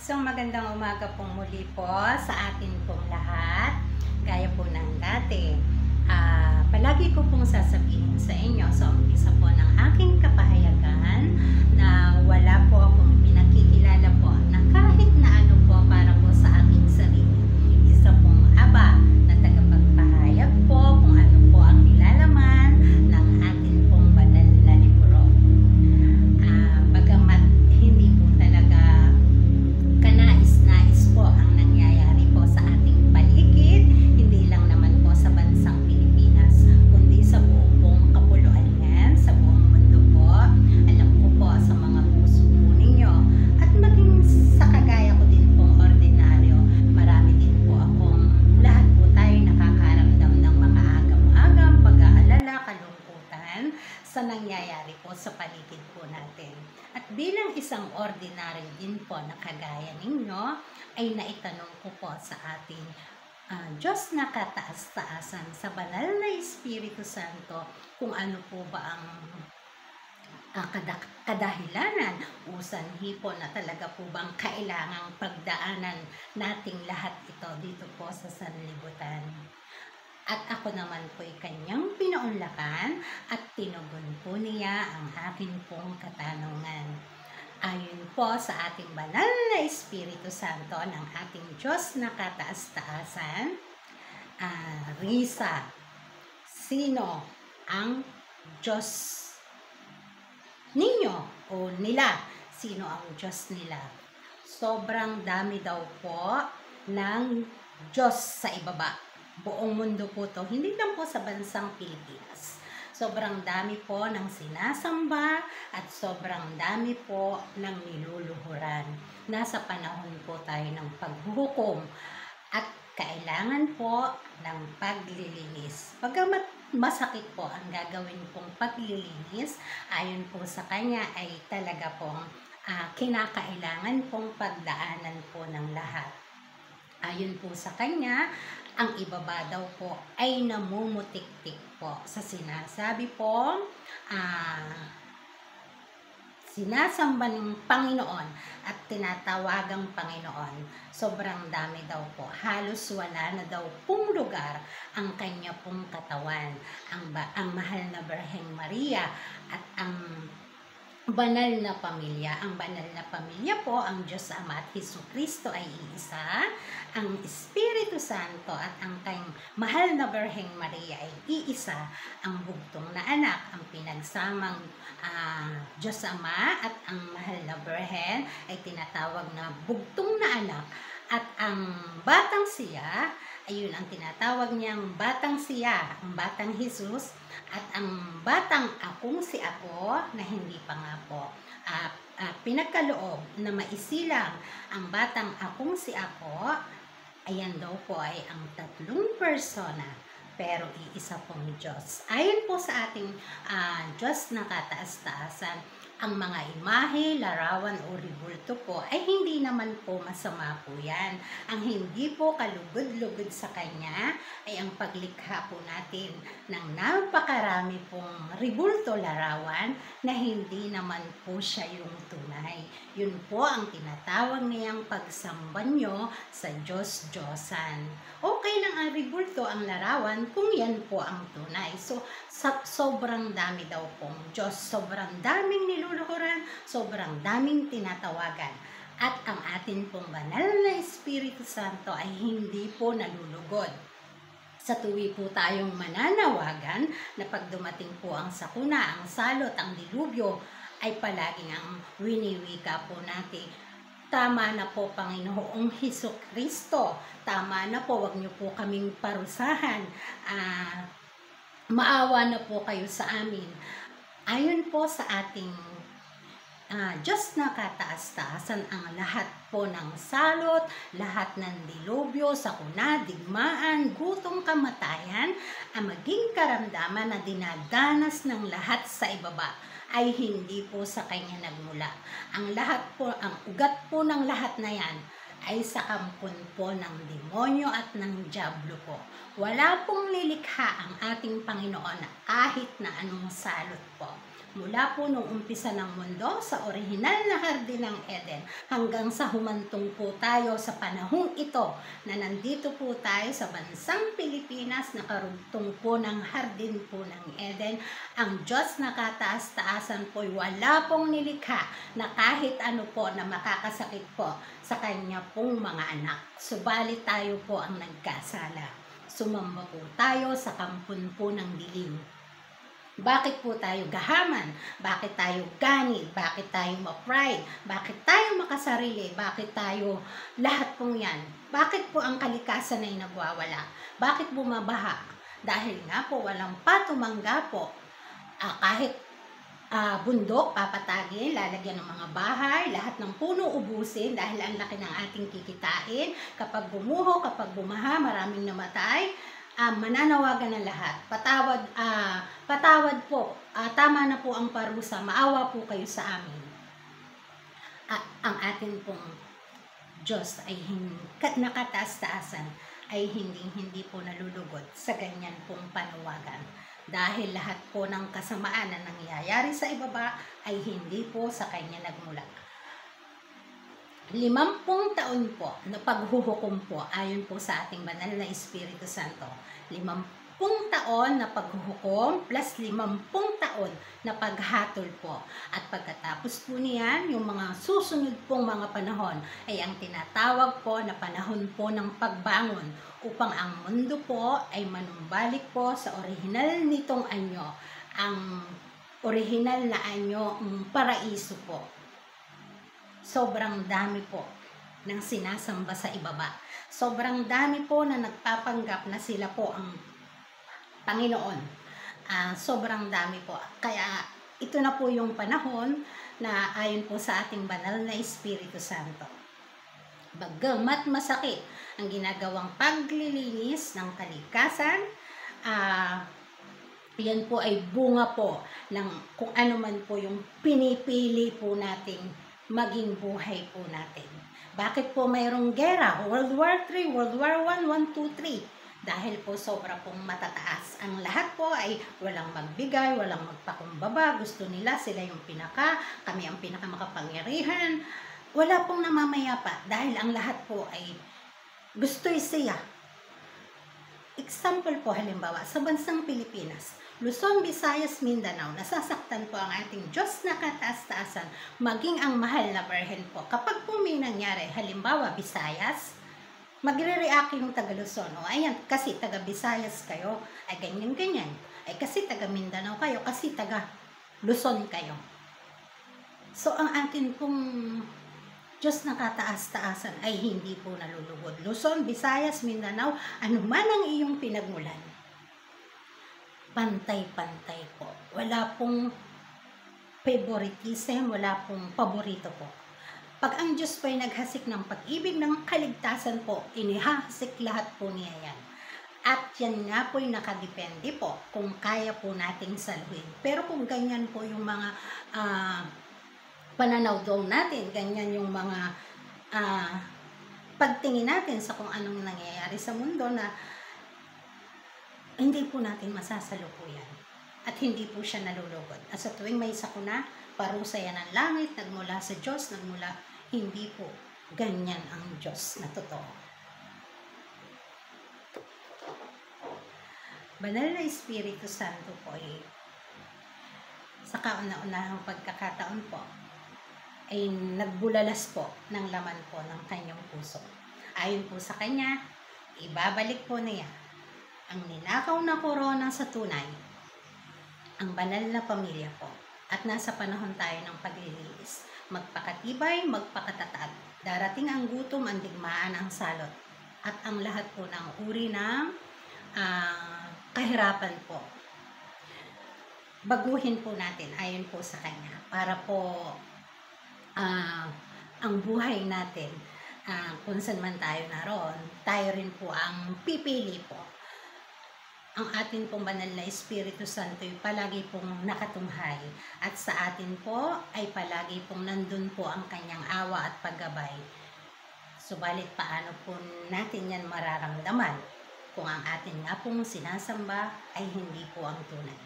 So magandang umaga pong muli po sa atin pong lahat. Gaya po ng dati, palagi ko pong sasabihin sa inyo sa umpisa po ng aking kapahayagan na wala po akong pinakikilala po na kahit na ano po para po sa aking sarili. Isa pong aba na tagapagpahayag po kung ano po ang nilalaman ng atin pong banal na libro. Bagamat hindi po talaga kanais-nais po ang nangyayari po sa ating paligid, hindi lang naman po sa bansang Pilipinas, kundi sa buong pong kapuluan yan, sa buong mundo po. Alam ko po sa mga puso po ninyo, at maging sa kagaya ko din pong ordinaryo, marami din po akong, lahat po tayo nakakaramdam ng mga agam-agam, pag-aalala, kalungkutan sa nangyayari po sa paligid po natin. At bilang isang ordinary din po na kagaya ninyo, ay naitanong ko po sa ating Diyos na kataas-taasan sa banal na Espiritu Santo kung ano po ba ang kadahilanan o sanhi po na talaga po bang kailangang pagdaanan nating lahat ito dito po sa sanlibutan. At ako naman po ay kanyang pinaunlakan at tinugon po niya ang akin pong katanungan. Ayon po sa ating banal na Espiritu Santo ng ating Diyos na kataas-taasan, Risa, sino ang Diyos ninyo o nila? Sino ang Diyos nila? Sobrang dami daw po ng Diyos sa ibaba. Buong mundo po to, hindi lang po sa bansang Pilipinas. Sobrang dami po ng sinasamba at sobrang dami po ng niluluhuran. Nasa panahon po tayo ng paghuhukom at kailangan po ng paglilinis. Pagamat masakit po ang gagawin pong paglilinis, ayon po sa kanya ay talaga pong kinakailangan pong pagdaanan po ng lahat. Ayon po sa kanya, ang ibaba daw po ay namumutik-tik po sa sinasabi po, sinasamba ng Panginoon at tinatawagang Panginoon. Sobrang dami daw po. Halos wala na daw pong lugar ang kanya pong katawan. Ang mahal na Birheng Maria at ang banal na pamilya. Ang banal na pamilya po, ang Diyos Ama at Jesucristo ay iisa, ang Espiritu Santo at ang kanyang mahal na Birheng Maria ay iisa, ang bugtong na anak, ang pinagsamang Diyos Ama at ang mahal na Birhen ay tinatawag na bugtong na anak, at ang batang siya, ayun ang tinatawag niyang batang siya, ang batang Jesus, at ang batang akong si ako na hindi pa nga po pinagkaloob na maisilang ang batang akong si ako, ayan daw po ay ang tatlong persona pero iisa pong Diyos. Ayon po sa ating Diyos na kataas-taasan, ang mga imahe, larawan o ribulto po ay hindi naman po masama po yan. Ang hindi po kalugod-lugod sa Kanya ay ang paglikha po natin ng napakarami pong ribulto, larawan na hindi naman po siya yung tunay. Yun po ang tinatawag niyang pagsamba nyo sa Diyos-Diyosan. Okay lang ang ribulto, ang larawan, kung yan po ang tunay. So, sobrang dami daw pong Diyos, sobrang daming niluluhuran, sobrang daming tinatawagan. At ang atin pong banal na Espiritu Santo ay hindi po nalulugod. Sa tuwi po tayong mananawagan na pag dumating po ang sakuna, ang salot, ang dilubyo, ay palaging ang winiwika po natin, tama na po Panginoong Jesucristo, tama na po, wag niyo po kaming parusahan, maawa na po kayo sa amin. Ayon po sa ating Diyos na kataas-taasan, ang lahat po ng salot, lahat ng dilubyo, sakuna, digmaan, gutom, kamatayan, ang maging karamdaman na dinadanas ng lahat sa ibaba ay hindi po sa Kanya nagmula. Ang lahat po, ang ugat po ng lahat na yan ay sa kampon po ng demonyo at ng dyablo po. Wala pong lilikha ang ating Panginoon na kahit na anong salot po. Mula po nung umpisa ng mundo sa orihinal na hardin ng Eden hanggang sa humantong po tayo sa panahong ito na nandito po tayo sa bansang Pilipinas, nakarugtong po ng hardin po ng Eden. Ang Diyos na kataas-taasan po'y wala pong nilikha na kahit ano po na makakasakit po sa kanya pong mga anak. Subalit tayo po ang nagkasala. Sumamba po tayo sa kampon po ng dilim. Bakit po tayo gahaman? Bakit tayo ganid? Bakit tayo ma-pride? Bakit tayo makasarili? Bakit tayo lahat pong yan? Bakit po ang kalikasan ay nagwawala? Bakit bumabaha? Dahil nga po walang patumangga po. Kahit bundok, papatagin, lalagyan ng mga bahay, lahat ng puno ubusin dahil ang laki ng ating kikitain. Kapag gumuho, kapag bumaha, maraming namatay. Mananawagan ng lahat. Patawad po. Tama na po ang parusa. Maawa po kayo sa amin. Ang atin pong Diyos ay nakataas-taasan ay hindi po nalulugod sa ganyan pong panawagan. Dahil lahat po ng kasamaan na nangyayari sa ibaba ay hindi po sa kanya nagmula. 50 taon po na paghuhukom po ayon po sa ating banal na Espiritu Santo. 50 taon na paghuhukom plus 50 taon na paghatol po. At pagkatapos po niyan, yung mga susunod pong mga panahon ay ang tinatawag po na panahon po ng pagbangon upang ang mundo po ay manumbalik po sa orihinal nitong anyo, ang orihinal na anyo, paraiso po. Sobrang dami po ng sinasamba sa ibaba. Sobrang dami po na nagpapanggap na sila po ang Panginoon. Sobrang dami po. Kaya ito na po yung panahon na ayon po sa ating banal na Espiritu Santo. Bagamat masakit ang ginagawang paglilinis ng kalikasan, yan po ay bunga po ng kung ano man po yung pinipili po nating maging buhay po natin. Bakit po mayroong gera? World War III, World War I, 1, 2, 3. Dahil po sobra pong matataas. Ang lahat po ay walang magbigay, walang magpakumbaba. Gusto nila sila yung kami ang pinakamakapangyarihan. Wala pong namamayapa dahil ang lahat po ay gusto siya. Example po halimbawa, sa bansang Pilipinas, Luzon, Visayas, Mindanao, nasasaktan po ang ating Diyos na kataas-taasan, maging ang mahal na Birhen po. Kapag po may nangyari, halimbawa, Visayas, magre-react yung taga Luzon. Ayan, kasi taga Visayas kayo, ay ganyan-ganyan. Ay kasi taga Mindanao kayo, kasi taga Luzon kayo. So, ang atin pong Diyos na kataas-taasan ay hindi po nalulugod. Luzon, Visayas, Mindanao, anuman ang iyong pinagmulan, pantay-pantay po. Wala pong favoritism, wala pong paborito po. Pag ang Diyos po ay naghasik ng pag-ibig ng kaligtasan po, inihasik lahat po niya yan. At yan nga po ay nakadepende po kung kaya po nating saluhin. Pero kung ganyan po yung mga pananaw daw natin, ganyan yung mga pagtingin natin sa kung anong nangyayari sa mundo na hindi po natin masasalukuyan at hindi po siya nalulugod. At sa tuwing may sakuna, parusa yan ng langit, nagmula sa Diyos, hindi po ganyan ang Diyos na totoo. Banal na Espiritu Santo po ay sa kauna-unahang pagkakataon po ay nagbulalas po ng laman po ng kanyang puso. Ayon po sa kanya, ibabalik po niya ang ninakaw na korona sa tunay, ang banal na pamilya po. At nasa panahon tayo ng paglilinis. Magpakatibay, magpakatatag. Darating ang gutom, ang digmaan, ang salot. At ang lahat po ng uri ng kahirapan po. Baguhin po natin ayon po sa kanya. Para po ang buhay natin, kung saan man tayo naroon, tayo rin po ang pipili po. Ang atin pong banal na Espiritu Santo ay palagi pong nakatunghay at sa atin po ay palagi pong nandun po ang kanyang awa at paggabay. Subalit paano po natin yan mararamdaman kung ang atin nga pong sinasamba ay hindi po ang tunay.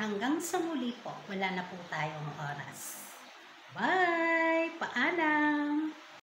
Hanggang sa muli po, wala na po tayong oras. Bye! Paalam!